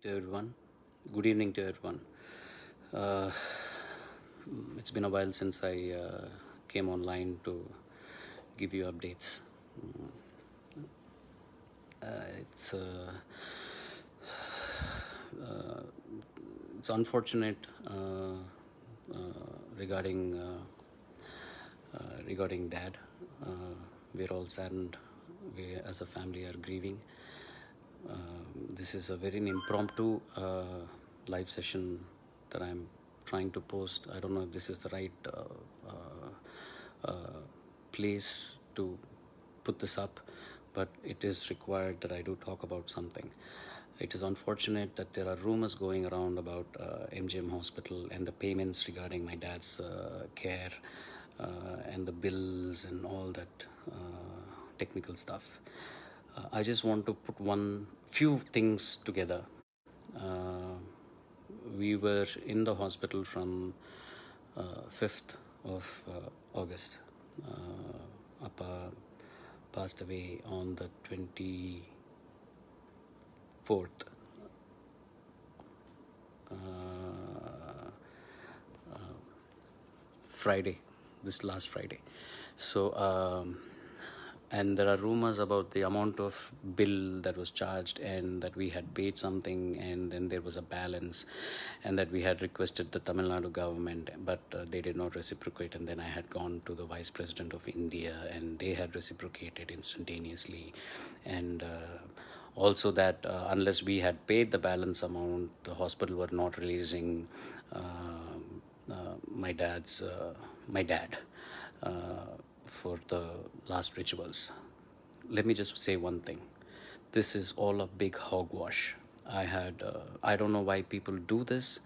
to everyone. Good evening to everyone. Uh, it's been a while since I came online to give you updates. It's uh, it's unfortunate regarding regarding Dad. We're all saddened. We, as a family, are grieving. This is a very impromptu live session that I'm trying to post. I don't know if this is the right place to put this up, but it is required that I do talk about something. It is unfortunate that there are rumors going around about MGM Hospital and the payments regarding my dad's care and the bills and all that technical stuff. I just want to put few things together. Uh, we were in the hospital from 5th of August. Appa passed away on the 24th. Friday, this last Friday. So, and there are rumors about the amount of bill that was charged, and that we had paid something, and then there was a balance, and that we had requested the Tamil Nadu government, but they did not reciprocate. And then I had gone to the Vice President of India, and they had reciprocated instantaneously. And also that unless we had paid the balance amount, the hospital were not releasing my dad for the last rituals. Let me just say one thing. This is all a big hogwash. I don't know why people do this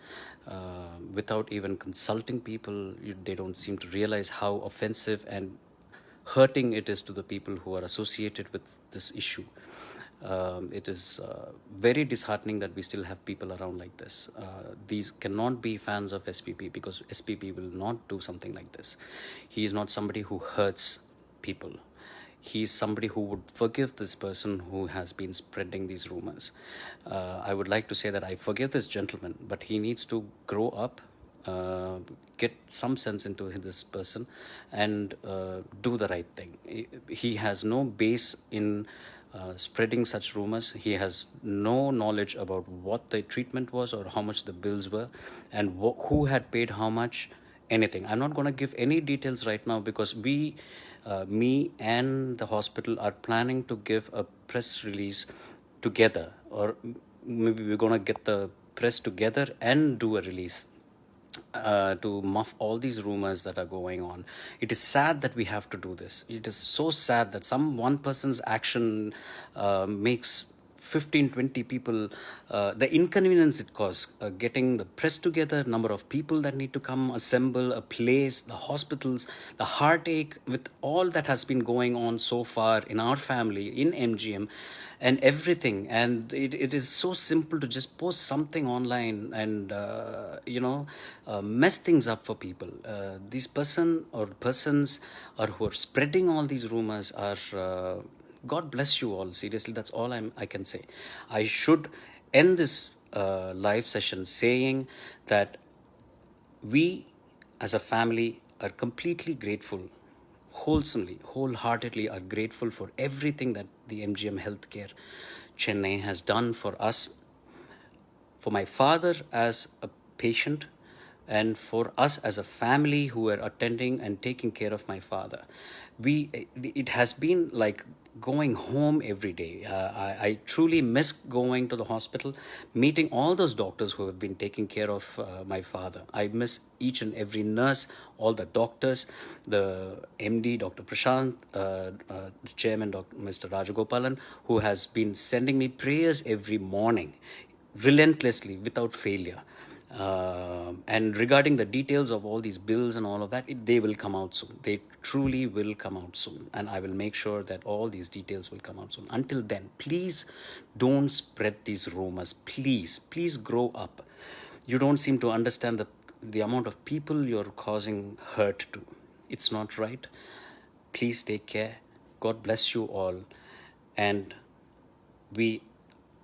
without even consulting people. They don't seem to realize how offensive and hurting it is to the people who are associated with this issue. It is very disheartening that we still have people around like this. These cannot be fans of SPP, because SPP will not do something like this. He is not somebody who hurts people. He is somebody who would forgive this person who has been spreading these rumors. I would like to say that I forgive this gentleman, but he needs to grow up, get some sense into this person, and do the right thing. He has no base in spreading such rumors. He has no knowledge about what the treatment was or how much the bills were, and who had paid how much, anything. I'm not going to give any details right now, because me and the hospital are planning to give a press release together, or maybe we're going to get the press together and do a release to muff all these rumors that are going on. It is sad that we have to do this. It is so sad that one person's action makes 15, 20 people, the inconvenience it causes, getting the press together, number of people that need to come, assemble, a place, the hospitals, the heartache with all that has been going on so far in our family, in MGM, and everything. And it is so simple to just post something online and, mess things up for people. These persons who are spreading all these rumors are... God bless you all. Seriously, that's all I can say. I should end this live session saying that we as a family are completely grateful, wholeheartedly are grateful for everything that the MGM Healthcare Chennai has done for us, for my father as a patient, and for us as a family who were attending and taking care of my father. It has been like going home every day. I truly miss going to the hospital, meeting all those doctors who have been taking care of my father. I miss each and every nurse, all the doctors, the MD, Dr. Prashant, the chairman, Mr. Rajagopalan, who has been sending me prayers every morning, relentlessly, without failure. And regarding the details of all these bills and all of that, they will come out soon. They truly will come out soon. And I will make sure that all these details will come out soon. Until then, please don't spread these rumors. Please grow up. You don't seem to understand the amount of people you're causing hurt to. It's not right. Please take care. God bless you all. And we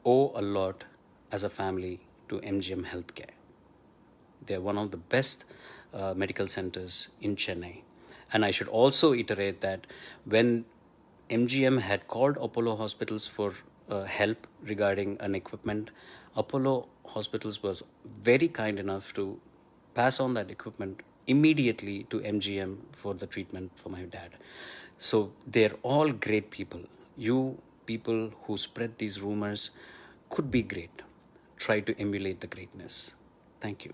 owe a lot as a family to MGM Healthcare. They're one of the best medical centers in Chennai. And I should also iterate that when MGM had called Apollo Hospitals for help regarding an equipment, Apollo Hospitals was very kind enough to pass on that equipment immediately to MGM for the treatment for my dad. So they're all great people. You people who spread these rumors could be great. Try to emulate the greatness. Thank you.